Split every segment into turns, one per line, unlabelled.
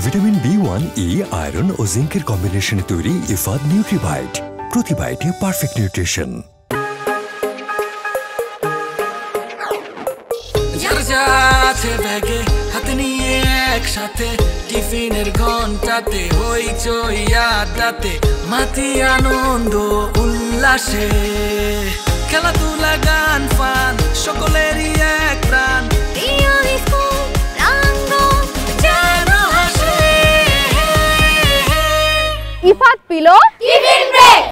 Vitamin B1, E, iron ও জিঙ্কের কম্বিনেশনে তৈরি ইফাদ নিউট্রিবাইট। প্রতি বাইটে পারফেক্ট নিউট্রিশন।
হাতে নিয়ে একসাথে টিফিনের ঘন্টাতে হইচই আড্ডাতে মাতি আনন্দ উল্লাসে খেলাধুলা গান ফান সকলেরই এক প্রাণ
ইফাদ পিলো টিফিন ব্রেক।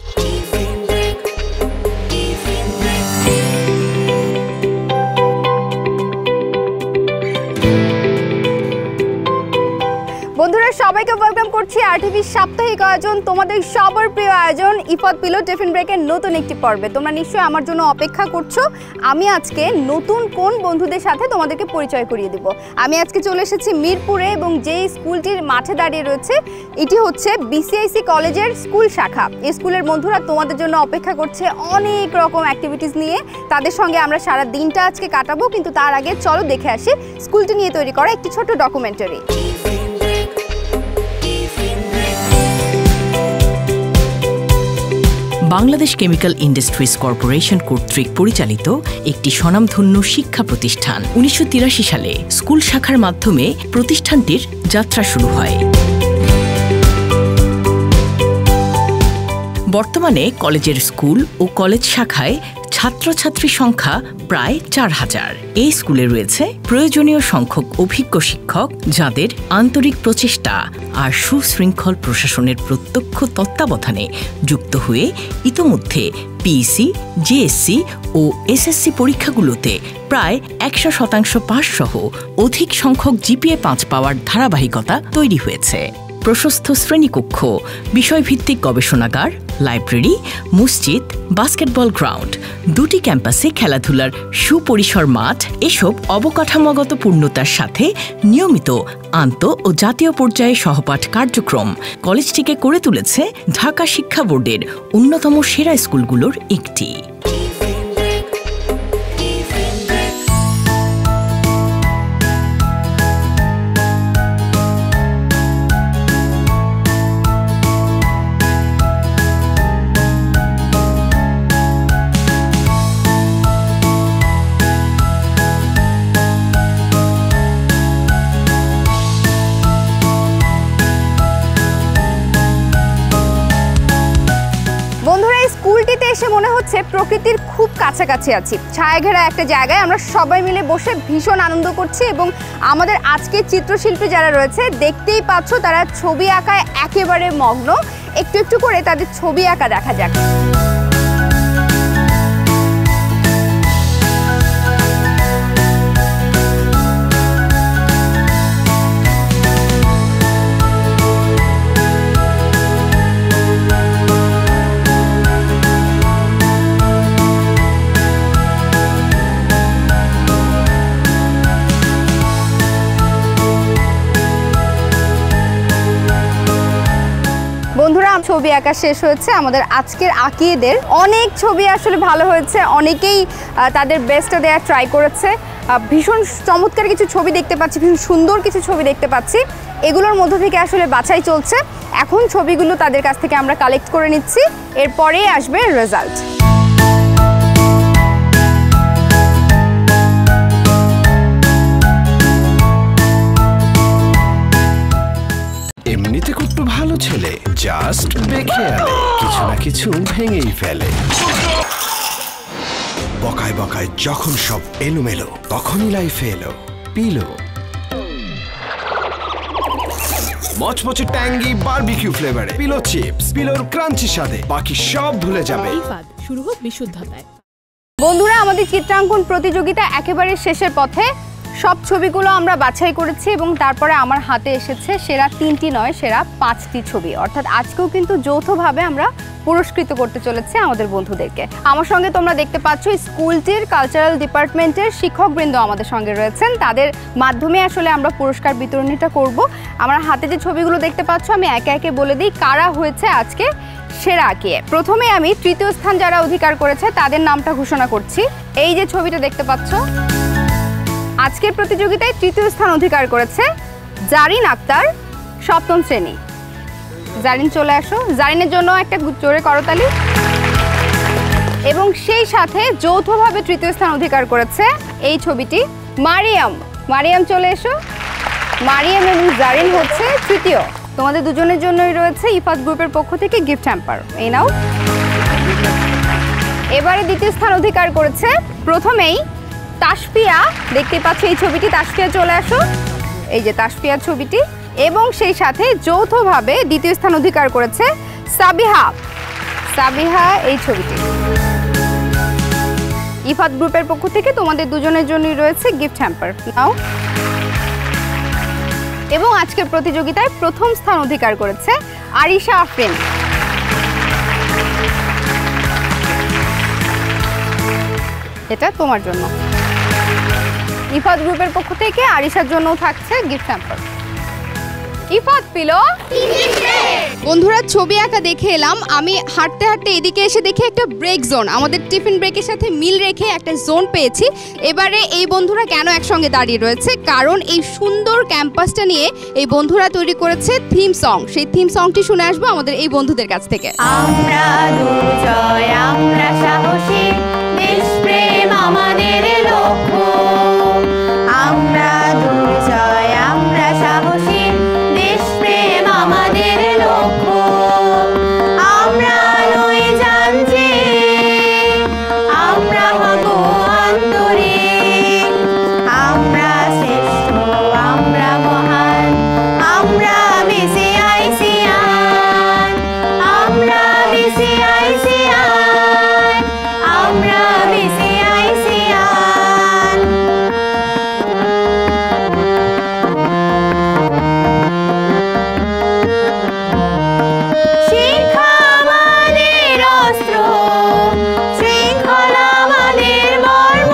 বন্ধুরা সবাইকে ওয়েলকাম করছি আরটিভির সাপ্তাহিক আয়োজন, তোমাদের সবার প্রিয় আয়োজন ইফাদ পিলো টিফিন ব্রেকের নতুন একটি পর্বে। তোমরা নিশ্চয়ই আমার জন্য অপেক্ষা করছো। আমি আজকে নতুন কোন বন্ধুদের সাথে তোমাদেরকে পরিচয় করিয়ে দিব। আমি আজকে চলে এসেছি মিরপুরে এবং যে স্কুলটির মাঠে দাঁড়িয়ে রয়েছে এটি হচ্ছে বিসিআইসি কলেজের স্কুল শাখা। এই স্কুলের বন্ধুরা তোমাদের জন্য অপেক্ষা করছে অনেক রকম অ্যাক্টিভিটিস নিয়ে। তাদের সঙ্গে আমরা সারা দিনটা আজকে কাটাবো, কিন্তু তার আগে চলো দেখে আসি স্কুলটি নিয়ে তৈরি করা একটি ছোট্ট documentary.
Bangladesh chemical industries corporation কর্তৃক পরিচালিত একটি স্বনামধন্য শিক্ষা প্রতিষ্ঠান। 1983 সালে স্কুল শাখার মাধ্যমে প্রতিষ্ঠানটির যাত্রা শুরু হয়। বর্তমানে কলেজের স্কুল ও কলেজ শাখায় ছাত্রছাত্রী সংখ্যা প্রায় 4000। এই স্কুলে রয়েছে প্রয়োজনীয় সংখ্যক অভিজ্ঞ শিক্ষক, যাদের আন্তরিক প্রচেষ্টা আর সুশৃঙ্খল প্রশাসনের প্রত্যক্ষ তত্ত্বাবধানে যুক্ত হয়ে ইতোমধ্যে পিইসি, জেএসসি ও এসএসসি পরীক্ষাগুলোতে প্রায় 100% পাস সহ অধিক সংখ্যক জিপিএ 5 পাওয়ার ধারাবাহিকতা তৈরি হয়েছে। প্রশস্ত শ্রেণীকক্ষ, বিষয়ভিত্তিক গবেষণাগার, লাইব্রেরি, মসজিদ, বাস্কেটবল গ্রাউন্ড, 2টি ক্যাম্পাসে খেলাধুলার সুপরিসর মাঠ, এসব অবকাঠামোগত পূর্ণতার সাথে নিয়মিত আন্ত ও জাতীয় পর্যায়ে সহপাঠ কার্যক্রম কলেজটিকে করে তুলেছে ঢাকা শিক্ষা বোর্ডের অন্যতম সেরা স্কুলগুলোর একটি।
এসে মনে হচ্ছে প্রকৃতির খুব কাছাকাছি আছি। ছায়াঘেরা একটা জায়গায় আমরা সবাই মিলে বসে ভীষণ আনন্দ করছি এবং আমাদের আজকের চিত্রশিল্পী যারা রয়েছে দেখতেই পাচ্ছ, তারা ছবি আঁকায় একেবারে মগ্ন। একটু একটু করে তাদের ছবি আঁকা দেখা যাক। বন্ধুরা ছবি আঁকা শেষ হয়েছে আমাদের আজকের আঁকিয়েদের। অনেক ছবি আসলে ভালো হয়েছে, অনেকেই তাদের বেস্টটা দেওয়ার ট্রাই করেছে। ভীষণ চমৎকার কিছু ছবি দেখতে পাচ্ছি, ভীষণ সুন্দর কিছু ছবি দেখতে পাচ্ছি। এগুলোর মধ্য থেকে আসলে বাছাই চলছে। এখন ছবিগুলো তাদের কাছ থেকে আমরা কালেক্ট করে নিচ্ছি, এরপরেই আসবে রেজাল্ট।
এমনিতে খুব ভালো ছেলে, জাস্ট বেখেয়ালে কিছু না কিছু ভেঙেই ফেলে। বকায় বকায় যখন সব এলোমেলো, তখনই লাইফে এলো পিলো। মচমচে ট্যাঙ্গি বারবিকিউ ফ্লেভারে পিলো চিপস, পিলোর ক্রাঞ্চি স্বাদে বাকি সব ভুলে যাবে।
ইফাদ, শুরু হোক বিশুদ্ধতায়।
বন্ধুরা আমাদের চিত্রাঙ্কন প্রতিযোগিতা একেবারে শেষের পথে। সব ছবিগুলো আমরা বাছাই করেছি এবং তারপরে আমার হাতে এসেছে সেরা 3টি নয়, সেরা 5টি ছবি। অর্থাৎ আজকেও কিন্তু যৌথভাবে আমরা পুরস্কৃত করতে চলেছি আমাদের বন্ধুদেরকে। আমার সঙ্গে তোমরা দেখতে পাচ্ছ স্কুলটির কালচারাল ডিপার্টমেন্টের শিক্ষকবৃন্দ আমাদের সঙ্গে রয়েছেন। তাদের মাধ্যমে আসলে আমরা পুরস্কার বিতরণীটা করব। আমার হাতে যে ছবিগুলো দেখতে পাচ্ছ আমি একে একে বলে দিই কারা হয়েছে আজকে সেরা আঁকিয়ে। প্রথমে আমি তৃতীয় স্থান যারা অধিকার করেছে তাদের নামটা ঘোষণা করছি। এই যে ছবিটা দেখতে পাচ্ছ, আজকের প্রতিযোগিতায় তৃতীয় স্থান অধিকার করেছে জারিন আক্তার, সপ্তম শ্রেণী। জারিন চলে আসো, জারিনের জন্য একটা জোরে করতালি। এবং সেই সাথে যৌথভাবে তৃতীয় স্থান অধিকার করেছে এই ছবিটি মারিয়াম। মারিয়াম চলে এসো। মারিয়াম এবং জারিন হচ্ছে তৃতীয়। তোমাদের দুজনের জন্যই রয়েছে ইফাত গ্রুপের পক্ষ থেকে গিফট হ্যাম্পার, এই নাও। এবারে দ্বিতীয় স্থান অধিকার করেছে প্রথমেই তাসফিয়া, দেখতে পাচ্ছ এই ছবিটি, তাসফিয়া চলে আসো, এই যে তাসফিয়ার ছবিটি। এবং সেই সাথে যৌথভাবে দ্বিতীয় স্থান অধিকার করেছে সাবিহা। সাবিহা এই ছবিটি। ইফাত গ্রুপের পক্ষ থেকে তোমাদের দুজনের জন্যই রয়েছে গিফট হ্যাম্পার, নাও। এবং আজকের প্রতিযোগিতায় প্রথম স্থান অধিকার করেছে আরিশা আফরিন। এটা তোমার জন্য। ইফাত গ্রুপের পক্ষ থেকে আরিশার জন্যও থাকছে গিফট হ্যাম্পার। ইফাত পিলো। বন্ধুরা ছবি আঁকা দেখে এলাম, আমি হাঁটতে হাঁটতে এদিকে এসে দেখি একটা ব্রেক জোন, আমাদের টিফিন ব্রেকের সাথে মিল রেখে একটা জোন পেয়েছি। এবারে এই বন্ধুরা কেন একসঙ্গে দাঁড়িয়ে রয়েছে, কারণ এই সুন্দর ক্যাম্পাসটা নিয়ে এই বন্ধুরা তৈরি করেছে থিম সং। সেই থিম সংটি শুনে আসবো আমাদের এই বন্ধুদের কাছ থেকে।
আমরা দুর্জয়, আমরা সাহসী, দেশপ্রেম আমাদের লক্ষ্য। আমরা দুর্জয়, আমরা সাহসী, দেশপ্রেম আমাদের লক্ষ্য। আমরা নই জানছি, আমরা হব আন্তরিক। আমরা শ্রেষ্ঠ, আমরা মহান, আমরা বিসিআইসিআই। আমরা বিসিআইসিআই, আমরা বিসিআইসিআই। শিক্ষা আমাদের অস্ত্র, শৃঙ্খলা আমাদের মর্ম।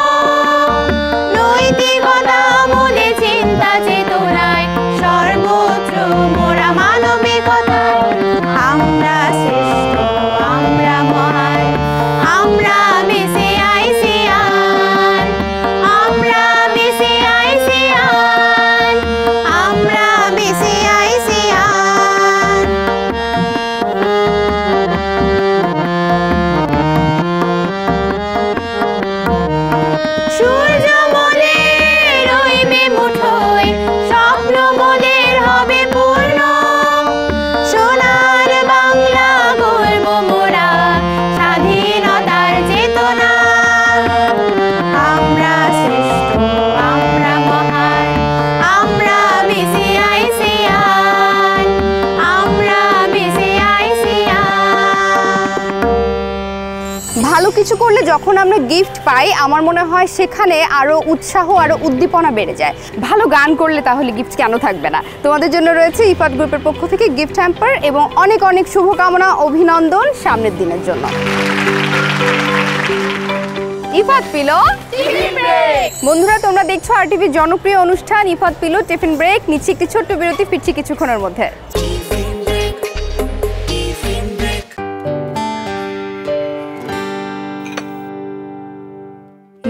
নৈতিকতা মূলে চিন্তা চেতনায়, সর্বত্র মোরা মানবিকতায়। আমরা শ্রেষ্ঠ, আমরা মহান, আমরা বিসিআইসিআই। আমরা বিসিআইসিআই, আমরা বিসিআইসিআই। সূর্য মোদের রইবে মুঠোয়, স্বপ্ন মোদের হবে পূর্ণ। সোনার বাংলা গর্ব মোরা, স্বাধীনতার চেতনা। আমরা শ্রেষ্ঠ, আমরা মহান, আমরা বিসিআইসিআই। আমরা বিসিআইসিআই।
ভালো কিছু করলে যখন আমরা গিফট পাই, আমার মনে হয় সেখানে আরও উৎসাহ, আরও উদ্দীপনা বেড়ে যায়। ভালো গান করলে তাহলে গিফট কেন থাকবে না। তোমাদের জন্য রয়েছে ইফাত গ্রুপের পক্ষ থেকে গিফট হ্যাম্পার এবং অনেক অনেক শুভকামনা, অভিনন্দন সামনের দিনের জন্য। Ifat pillow tiffin break. বন্ধুরা তোমরা দেখছো আরটিভির জনপ্রিয় অনুষ্ঠান ইফাত পিলো টিফিন ব্রেক। নিচ্ছি একটি ছোট্ট বিরতি, ফিরছি কিছুক্ষণের মধ্যে।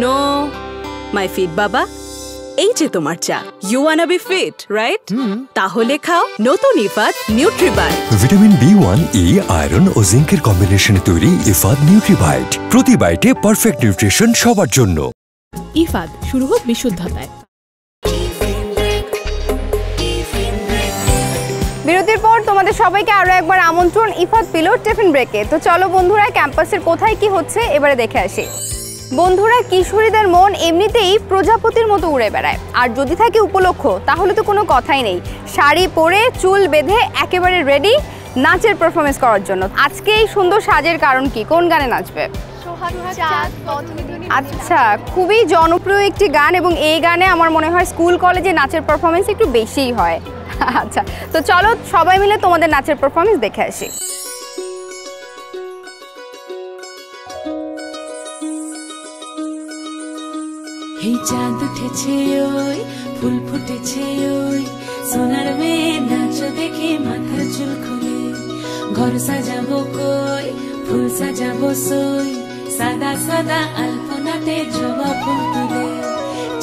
নো মাই ফিট বাবা, এই যে তোমার চা। You wanna be fit right? তাহলে খাও নতুন Ifad Nutribite.
Vitamin B1, E, iron ও জিঙ্কের কম্বিনেশনে তৈরি ইফাদ নিউট্রিবাইট। প্রতি বাইটে পারফেক্ট নিউট্রিশন সবার জন্য।
ইফাদ, শুরু হোক বিশুদ্ধতায়।
বিরতির পর তোমাদের সবাইকে আরো একবার আমন্ত্রণ ইফাত পিলো টিফিন ব্রেকে। তো চলো বন্ধুরা, ক্যাম্পাসের কোথায় কি হচ্ছে এবারে দেখে আসি। বন্ধুরা, কিশোরীদের মন এমনিতেই প্রজাপতির মতো উড়ে বেড়ায়, আর যদি থাকে উপলক্ষ তাহলে তো কোনো কথাই নেই। শাড়ি পরে, চুল বেঁধে একেবারে রেডি নাচের পারফরমেন্স করার জন্য। আজকে এই সুন্দর সাজের কারণ কি? কোন গানে নাচবে? আচ্ছা, খুবই জনপ্রিয় একটি গান এবং এই গানে আমার মনে হয় স্কুল কলেজে নাচের পারফরমেন্স একটু বেশিই হয়। আচ্ছা, তো চলো সবাই মিলে তোমাদের নাচের পারফরমেন্স দেখে আসি।
এই চাঁদ উঠেছে ওই, ফুল ফুটেছে ওই, সোনার মেয়ে নাচ দেখে মাথার চুল খুলে। ঘর সাজাবো কই, ফুল সাজাবো সই, সাদা সাদা আলপনাতে জবা ফুল তুলে।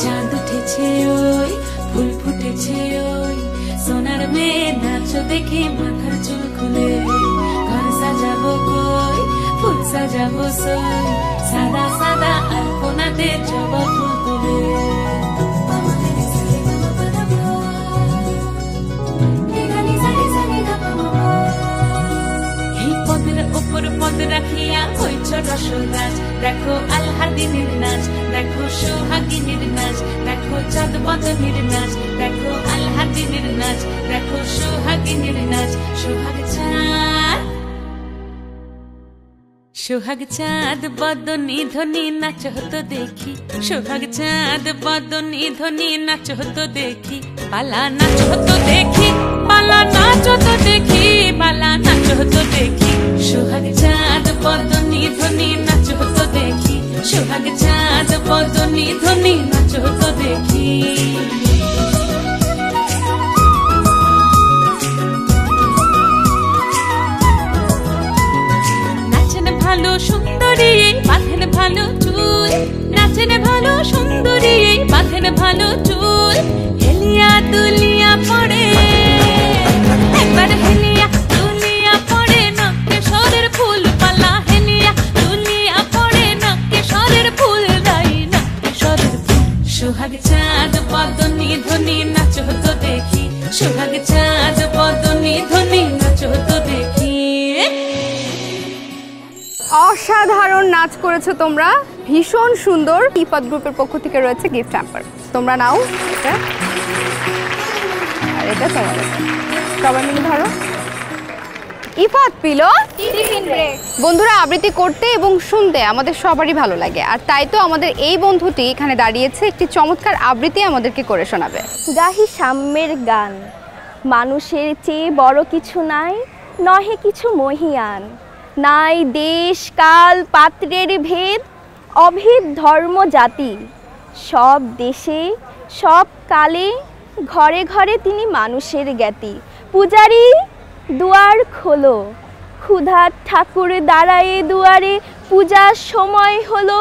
চাঁদ উঠেছে ওই, ফুল ফুটেছে ওই, সোনার মেয়ে নাচো দেখে মাথার চুল খুলে ঘর সাজাবো কই ফুল সাজাবো সই সাদা সাদা আলপনাতে জবা ফুল তুলে উপর পদ রাখিয়া হইছ রসরাজ দেখো আলহাদিনের নাচ দেখো সোহাগিনীর নাচ দেখো চাঁদ বদনের নাচ দেখো আলহাদিনের নাচ দেখো সোহাগিনীর নাচ সোহাগ চাঁদ বদনী ধ্বনি নাচ হতো দেখি সোহাগ চাঁদ বদনী ধ্বনি নাচ হতো দেখি পালা নাচ হতো দেখি পালা নাচ হতো দেখি পালা নাচ হতো দেখি সোহাগ চাঁদ বদনী ধ্বনি নাচ হতো দেখি সোহাগ চাঁদ বদনী ধ্বনি নাচ হতো দেখি ভালো সুন্দরী বাঁধেন ভালো চুল নাচেন ভালো সুন্দরী বাঁধেন ভালো চুল হেলিয়া দুলিয়া পড়ে একবার হেলিয়া দুলিয়া পড়ে নকে সরের ফুল পালা হেলিয়া দুলিয়া পড়ে নকে সরের ফুল দাই নকে সরের ফুল সোহাগ চাঁদ বদনী ধ্বনি নাচ হতো দেখি সোহাগ চাঁদ বদনী ধ্বনি নাচ হতো দেখি
অসাধারণ নাচ করেছো তোমরা, ভীষণ সুন্দর। ইফাত গ্রুপের পক্ষ থেকে রয়েছে গিফট হ্যাম্পার, তোমরা নাও এটা, আর এটা তোমাদের, সবাই মিলে ধরো। Ifat pillow tiffin break. বন্ধুরা, আবৃত্তি করতে এবং শুনতে আমাদের সবারই ভালো লাগে, আর তাই তো আমাদের এই বন্ধুটি এখানে দাঁড়িয়েছে একটি চমৎকার আবৃত্তি আমাদেরকে করে শোনাবে।
গাহি সাম্যের গান, মানুষের চেয়ে বড় কিছু নাই, নহে কিছু মহিয়ান, নাই দেশ কাল পাত্রের ভেদ, অভেদ ধর্ম জাতি, সব দেশে সব কালে ঘরে ঘরে তিনি মানুষের জ্ঞাতি। পূজারি দুয়ার খোলো, ক্ষুধার ঠাকুর দাঁড়ায়ে দুয়ারে, পূজার সময় হলো।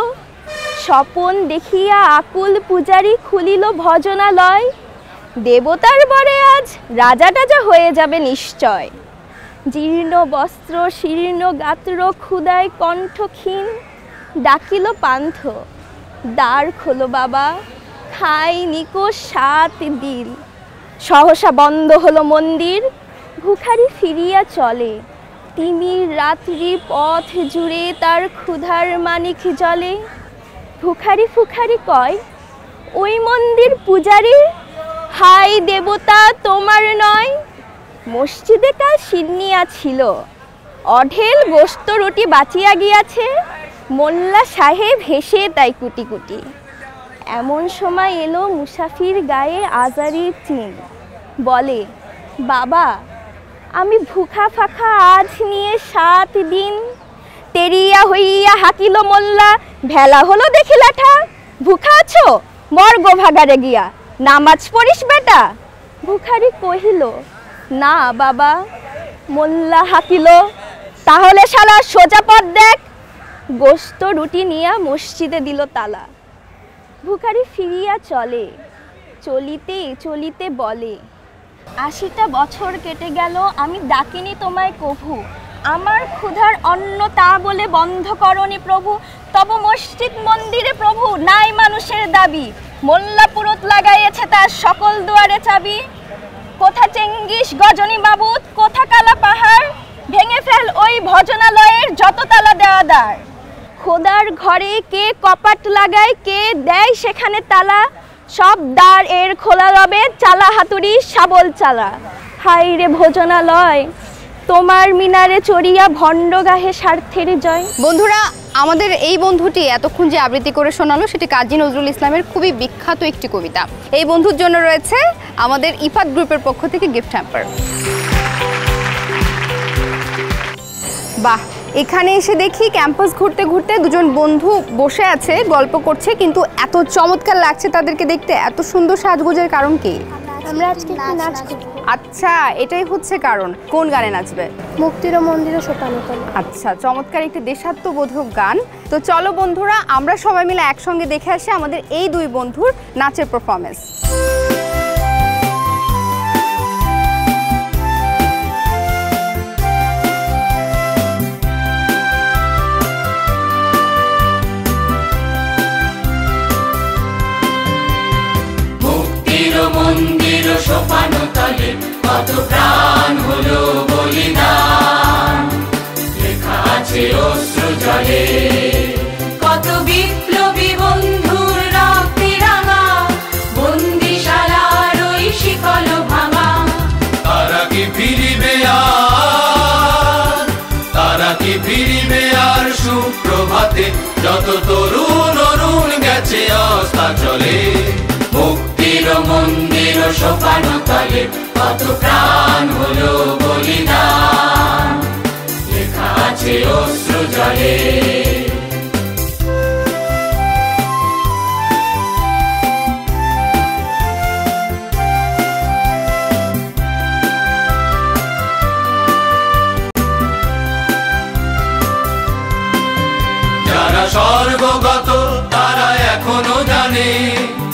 স্বপন দেখিয়া আকুল পূজারি খুলিল ভজনালয়, দেবতার বরে আজ রাজা টাজা হয়ে যাবে নিশ্চয়। জীর্ণ বস্ত্র শীর্ণ গাত্র ক্ষুদায় কণ্ঠক্ষীণ, ডাকিল পান্থ দ্বার খোলো বাবা, খাই নিকো 7 দিন। সহসা বন্ধ হলো মন্দির, ভিখারি ফিরিয়া চলে, তিমির রাত্রি পথ জুড়ে তার ক্ষুধার মানিক জলে। ভিখারি ফুখারি কয়, ওই মন্দির পূজারি, হাই দেবতা তোমার নয়। মসজিদে কাল সিন্নিয়া ছিল, অঢেল গোস্ত রুটি বাঁচিয়া গিয়াছে, মোল্লা সাহেব হেসে তাই কুটি কুটি। এমন সময় এলো মুসাফির গায়ে আজারির চিন, বলে বাবা আমি ভুখা ফাঁকা আজ নিয়ে 7 দিন। তেরিয়া হইয়া হাকিল মোল্লা, ভেলা হলো দেখি লাঠা, ভুখা আছো মর গো ভাগারে গিয়া, নামাজ পড়িস বেটা। ভিখারি কহিল না বাবা। মোল্লা হাকিল, তাহলে শালা সোজা পথ দেখ। গোস্ত রুটি নিয়া মসজিদে দিল তালা। ভিখারি ফিরিয়া চলে, চলিতে চলিতে বলে, 80টা বছর কেটে গেল আমি ডাকিনি তোমায় কভু, আমার ক্ষুধার অন্ন তা বলে বন্ধ করনি প্রভু। তব মসজিদ মন্দিরে প্রভু নাই মানুষের দাবি, মোল্লা পুরুত লাগাইয়েছে তার সকল দুয়ারে চাবি। কোথা চেঙ্গিস গজনী মাবুত, কোথা কালা পাহাড়, ভেঙে ফেল ওই ভজনালয়ের যত তালা দেওয়া দ্বার। খোদার ঘরে কে কপাট লাগায়, কে দেয় সেখানে তালা, সব দ্বার এর খোলা রবে, চালা হাতুড়ি শাবল চালা। হাই রে ভোজনালয়, তোমার মিনারে চড়িয়া ভণ্ড গাহে স্বার্থের জয়।
বন্ধুরা, আমাদের এই বন্ধুটি এতক্ষণ যে আবৃত্তি করে শোনালো সেটি কাজী নজরুল ইসলামের খুবই বিখ্যাত একটি কবিতা। এই বন্ধুর জন্য রয়েছে আমাদের ইফাত গ্রুপের পক্ষ থেকে গিফট হ্যাম্পার। বাহ, এখানে এসে দেখি ক্যাম্পাস ঘুরতে ঘুরতে দুজন বন্ধু বসে আছে, গল্প করছে, কিন্তু এত চমৎকার লাগছে তাদেরকে দেখতে। এত সুন্দর সাজগোজের কারণ কি?
আমরা আজকে নাচ করব।
আচ্ছা, এটাই হচ্ছে কারণ। কোন গানে নাচবে?
মুক্তির মন্দিরে সোপানতল।
আচ্ছা, চমৎকার একটি দেশাত্মবোধক গান। তো চলো বন্ধুরা, আমরা সবাই মিলে একসঙ্গে দেখে আসি আমাদের এই দুই বন্ধুর নাচের পারফরমেন্স।
প্রাণ হলো বলিদান, লেখা আছে অশ্রু জলে।
কত বিপ্লবী বন্ধুর রক্তে রাঙা, বন্দিশালার ওই শিকল ভাঙা।
তারা কি ফিরিবে আর, তারা কি ফিরিবে আর সুপ্রভাতে, যত তরুণ অরুণ গেছে অস্তাচলে। মুক্তির মন্দির সোপান তলে কত প্রাণ হলো বলিদান, লেখা আছে অশ্রু জলে। যারা স্বর্গগত তারা এখনো জানে,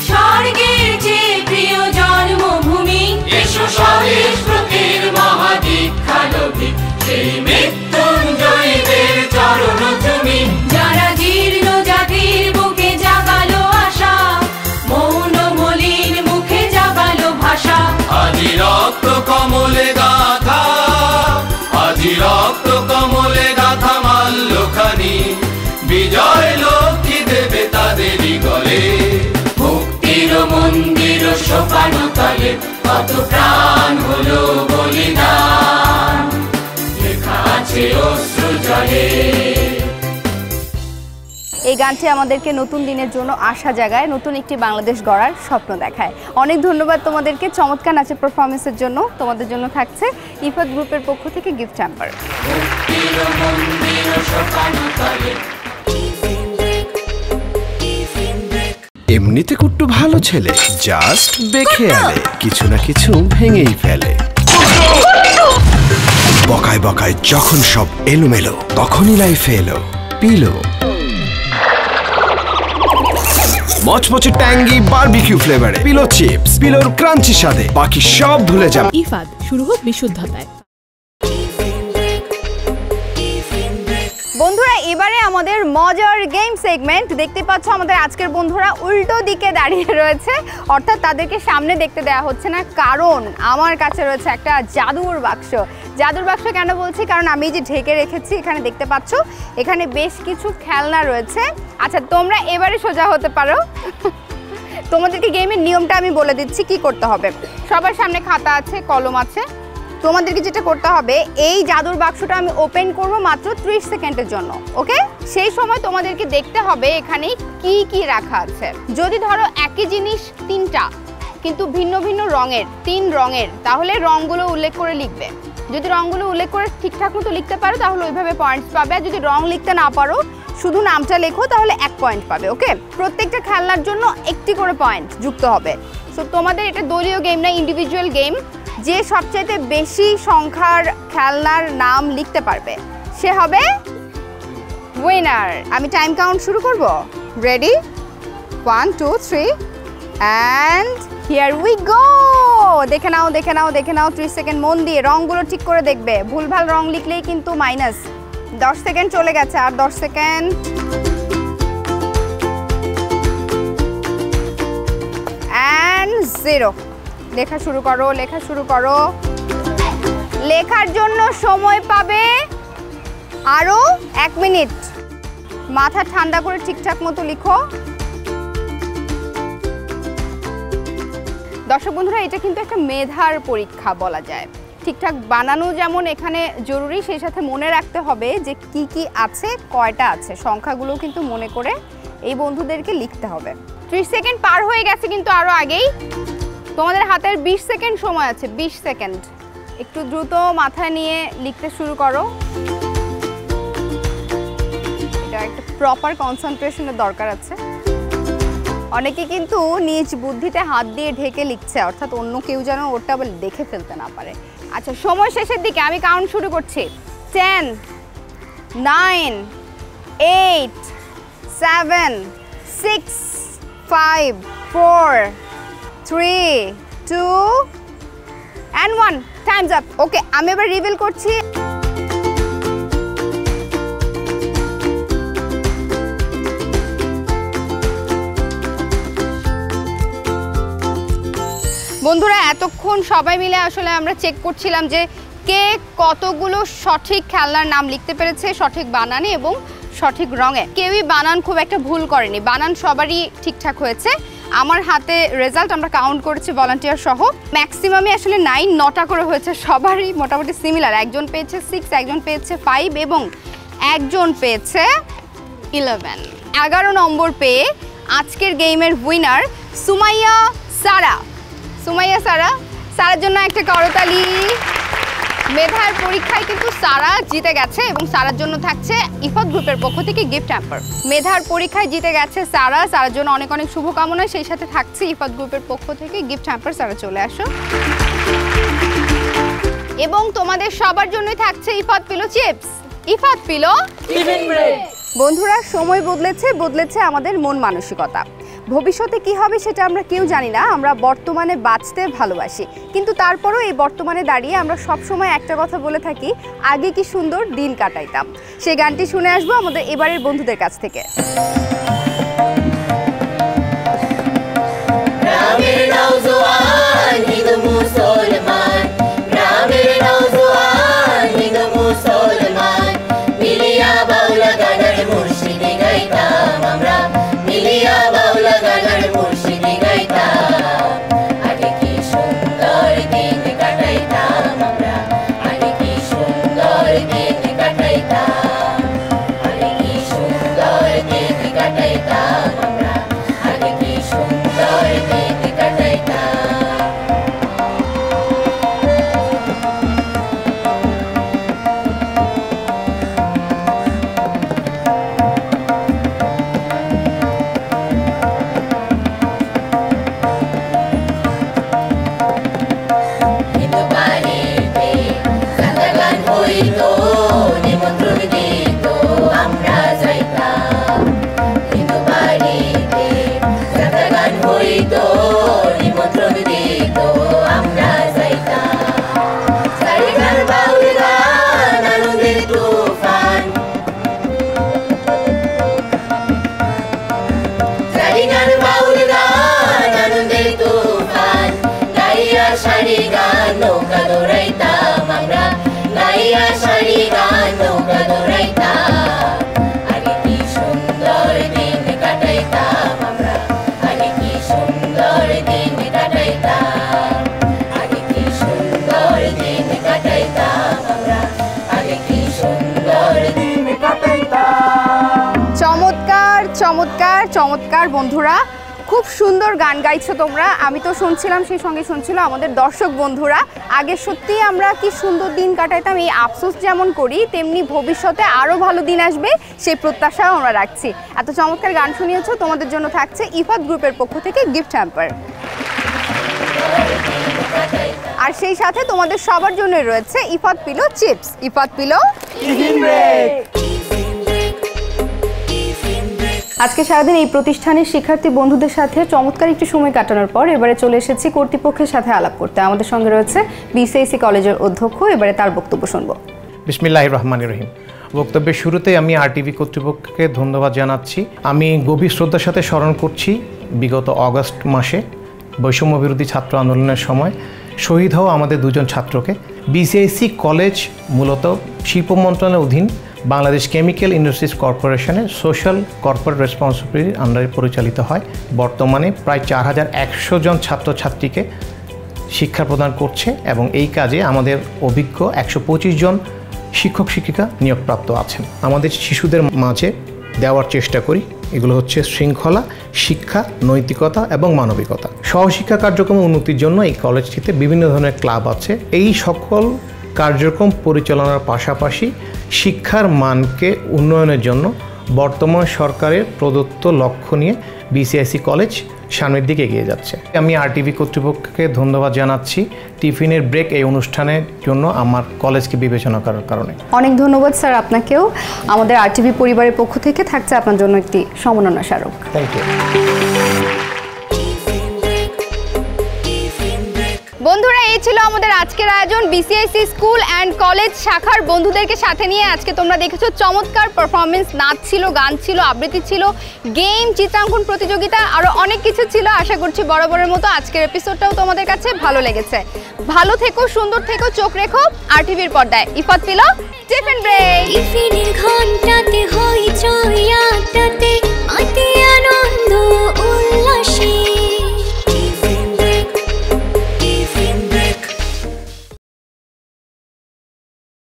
স্বর্গের যে প্রিয় জন্মভূমি,
এসো স্বদেশ প্রতির মহাদীক্ষা লোভী, সেই মৃত্যুঞ্জয়ীদের চরণ তুমি।
যারা জীর্ণ জাতির বুকে জাগালো আশা, মৌন মলিন মুখে জাগালো ভাষা।
আজি রক্ত কমলে গাথা, আজি রক্ত কমলে গাথা মাল্যখানি, বিজয় লক্ষ্মী দেবে তাদেরই গলে। মুক্তির মন্দির সোপান তলে কত প্রাণ হলো বলিদান, লেখা আছে অশ্রু জলে।
এই গানটি আমাদেরকে নতুন দিনের জন্য আশা জাগায়, নতুন একটি বাংলাদেশ গড়ার স্বপ্ন দেখায়। অনেক ধন্যবাদ তোমাদেরকে চমৎকার নাচের পারফরমেন্সের জন্য। তোমাদের জন্য থাকছে ইফাদ গ্রুপের পক্ষ থেকে গিফট হ্যাম্পার।
এমনিতে কুট্টু ভালো ছেলে, জাস্ট বেখেয়ালে কিছু না কিছু ভেঙেই ফেলে। বকায় বকায় যখন সব এলোমেলো, তখনই লাইফে এলো পিলো। মচমচে ট্যাঙ্গি বারবিকিউ ফ্লেভারে পিলো চিপস, পিলোর ক্রাঞ্চি স্বাদে বাকি সব ভুলে যাবে।
ইফাদ, শুরু হোক বিশুদ্ধতায়।
বন্ধুরা, এবারে আমাদের মজার গেম সেগমেন্ট। দেখতে পাচ্ছ আমাদের আজকের বন্ধুরা উল্টো দিকে দাঁড়িয়ে রয়েছে, অর্থাৎ তাদেরকে সামনে দেখতে দেওয়া হচ্ছে না, কারণ আমার কাছে রয়েছে একটা জাদুর বাক্স। জাদুর বাক্স কেন বলছি, কারণ আমি যে ঢেকে রেখেছি এখানে দেখতে পাচ্ছ, এখানে বেশ কিছু খেলনা রয়েছে। আচ্ছা, তোমরা এবারে সোজা হতে পারো। তোমাদেরকে গেমের নিয়মটা আমি বলে দিচ্ছি কি করতে হবে। সবার সামনে খাতা আছে, কলম আছে। তোমাদেরকে যেটা করতে হবে, এই জাদুর বাক্সটা আমি ওপেন করব মাত্র 30 সেকেন্ডের জন্য, ওকে? সেই সময় তোমাদেরকে দেখতে হবে এখানে কি কি রাখা আছে। যদি ধরো একই জিনিস তিনটা কিন্তু ভিন্ন ভিন্ন রঙের, 3 রঙের, তাহলে রঙগুলো উল্লেখ করে লিখবে। যদি রঙগুলো উল্লেখ করে ঠিকঠাক মতো লিখতে পারো তাহলে ওইভাবে পয়েন্টস পাবে, আর যদি রং লিখতে না পারো শুধু নামটা লেখো তাহলে 1 পয়েন্ট পাবে, ওকে? প্রত্যেকটা খেলনার জন্য একটি করে পয়েন্ট যুক্ত হবে। সো তোমাদের এটা দলীয় গেম না, ইন্ডিভিজুয়াল গেম। যে সবচাইতে বেশি সংখ্যার খেলনার নাম লিখতে পারবে সে হবে উইনার। আমি টাইম কাউন্ট শুরু করব। Ready? 1 2 3 and here we go. দেখে নাও দেখে নাও দেখে নাও, 30 সেকেন্ড মন দিয়ে রঙগুলো ঠিক করে দেখবে। ভুলভাল রং লিখলেই কিন্তু মাইনাস। 10 সেকেন্ড চলে গেছে, আর 10 সেকেন্ড। অ্যান্ড 0। লেখা শুরু করো, লেখা শুরু করো। লেখার জন্য সময় পাবে আরো 1 মিনিট। মাথা ঠান্ডা করে ঠিকঠাক মতো লিখো। দর্শক বন্ধুরা, এটা কিন্তু একটা মেধার পরীক্ষা বলা যায়। ঠিকঠাক বানানো যেমন এখানে জরুরি, সেই সাথে মনে রাখতে হবে যে কি কি আছে, কয়টা আছে, সংখ্যাগুলো কিন্তু মনে করে এই বন্ধুদেরকে লিখতে হবে। 30 সেকেন্ড পার হয়ে গেছে কিন্তু আরো আগেই। তোমাদের হাতের 20 সেকেন্ড সময় আছে, 20 সেকেন্ড। একটু দ্রুত মাথায় নিয়ে লিখতে শুরু করো। এটা একটা প্রপার কনসেন্ট্রেশনের দরকার আছে। অনেকে কিন্তু নিজ বুদ্ধিতে হাত দিয়ে ঢেকে লিখছে, অর্থাৎ অন্য কেউ যেন ওটা আবার দেখে ফেলতে না পারে। আচ্ছা, সময় শেষের দিকে, আমি কাউন্ট শুরু করছি। 10 9 8 7 6 5 4 3 2 and 1. Time's up. ওকে, আমি এবার রিভিল করছি। বন্ধুরা এতক্ষণ সবাই মিলে আসলে আমরা চেক করছিলাম যে কে কতগুলো সঠিক খেলনার নাম লিখতে পেরেছে সঠিক বানানে এবং সঠিক রঙে। কেউই বানান খুব একটা ভুল করেনি, বানান সবারই ঠিকঠাক হয়েছে। আমার হাতে রেজাল্ট আমরা কাউন্ট করেছি ভলান্টিয়ার সহ, ম্যাক্সিমামে আসলে 9টা করে হয়েছে, সবারই মোটামুটি সিমিলার। একজন পেয়েছে 6, একজন পেয়েছে 5 এবং একজন পেয়েছে 11। 11 নম্বর পেয়ে আজকের গেমের উইনার সুমাইয়া সারা। সুমাইয়া সারার জন্য একটা করতালি। মেধার পরীক্ষায় কিন্তু সারা জিতে গেছে এবং সারার জন্য থাকছে ইফাত গ্রুপের পক্ষ থেকে গিফট হ্যাম্পার। মেধার পরীক্ষায় জিতে গেছে সারার জন্য অনেক অনেক শুভকামনা, সেই সাথে থাকছে ইফাত গ্রুপের পক্ষ থেকে গিফট হ্যাম্পার। সারা চলে আসো। এবং তোমাদের সবার জন্যই থাকছে Ifad pillow chips. Ifad pillow tiffin break. বন্ধুরা সময় বদলেছে আমাদের মন মানসিকতা। ভবিষ্যতে কি হবে সেটা আমরা কেউ জানি না, আমরা বর্তমানে বাঁচতে ভালোবাসি। কিন্তু তারপরও এই বর্তমানে দাঁড়িয়ে আমরা সবসময় একটা কথা বলে থাকি, আগে কি সুন্দর দিন কাটাইতাম। সেই গানটি শুনে আসবো আমাদের এবারের বন্ধুদের কাছ থেকে। চমৎকার চমৎকার বন্ধুরা, খুব সুন্দর গান গাইছো তোমরা। আমি তো শুনছিলাম, সেই সঙ্গে শুনছিল আমাদের দর্শক বন্ধুরা। আগে সত্যিই আমরা কি সুন্দর দিন কাটাইতাম, এই আফসোস যেমন করি তেমনি ভবিষ্যতে আরও ভালো দিন আসবে সেই প্রত্যাশাও আমরা রাখছি। এত চমৎকার গান শুনিয়েছো, তোমাদের জন্য থাকছে ইফাত গ্রুপের পক্ষ থেকে গিফট হ্যাম্পার। আর সেই সাথে তোমাদের সবার জন্য রয়েছে Ifad pillow chips. Ifad pillow tiffin break. আজকে সারাদিন এই প্রতিষ্ঠানের শিক্ষার্থী বন্ধুদের সাথে চমৎকার একটি সময় কাটানোর পর এবারে চলে এসেছি কর্তৃপক্ষের সাথে আলাপ করতে। আমাদের সঙ্গে রয়েছে বিসিএসসি কলেজের অধ্যক্ষ, এবারে তার বক্তব্য শুনবো।
বিসমিল্লাহির রহমানির রহিম। বক্তব্যের শুরুতে আমি আরটিভি কর্তৃপক্ষকে ধন্যবাদ জানাচ্ছি। আমি গভীর শ্রদ্ধার সাথে স্মরণ করছি বিগত অগস্ট মাসে বৈষম্য বিরোধী ছাত্র আন্দোলনের সময় শহীদ হওয়া আমাদের দুজন ছাত্রকে। বিসিএসসি কলেজ মূলত শিল্প মন্ত্রণালয়ের অধীন বাংলাদেশ কেমিক্যাল ইন্ডাস্ট্রিজ কর্পোরেশনের সোশ্যাল কর্পোরেট রেসপন্সিবিলিটির আন্ডারে পরিচালিত হয়। বর্তমানে প্রায় 4100 জন ছাত্রছাত্রীকে শিক্ষা প্রদান করছে এবং এই কাজে আমাদের অভিজ্ঞ 125 জন শিক্ষক শিক্ষিকা নিয়োগপ্রাপ্ত আছেন। আমাদের শিশুদের মাঝে দেওয়ার চেষ্টা করি এগুলো হচ্ছে শৃঙ্খলা, শিক্ষা, নৈতিকতা এবং মানবিকতা। সহশিক্ষা কার্যক্রম উন্নতির জন্য এই কলেজটিতে বিভিন্ন ধরনের ক্লাব আছে। এই সকল কার্যক্রম পরিচালনার পাশাপাশি শিক্ষার মানকে উন্নয়নের জন্য বর্তমান সরকারের প্রদত্ত লক্ষ্য নিয়ে বিসিএসসি কলেজ সামনের দিকে এগিয়ে যাচ্ছে। আমি আরটিভি কর্তৃপক্ষকে ধন্যবাদ জানাচ্ছি টিফিনের ব্রেক এই অনুষ্ঠানের জন্য আমার কলেজকে বিবেচনা করার কারণে।
অনেক ধন্যবাদ স্যার আপনাকেও। আমাদের আরটিভি পরিবারের পক্ষ থেকে থাকছে আপনার জন্য একটি সম্মাননা স্মারক।
Thank you.
বন্ধুরা এই ছিল আমাদের আজকে আজকের আয়োজন বিসিআইসি স্কুল অ্যান্ড কলেজ শাখার বন্ধুদেরকে সাথে নিয়ে। আজকে তোমরা দেখেছো চমৎকার পারফরমেন্স, নাচ ছিল, গান ছিল, আবৃত্তি ছিল, গেম, চিত্রাঙ্কন প্রতিযোগিতা, আরও অনেক কিছু ছিল। আশা করছি বরাবরের মতো আজকের এপিসোডটাও তোমাদের কাছে ভালো লেগেছে। ভালো থেকো, সুন্দর থেকো, চোখ রেখো আরটিভির পর্দায়। Ifad pillow tiffin break.
টিফিনের ঘন্টাতে হই চইয়া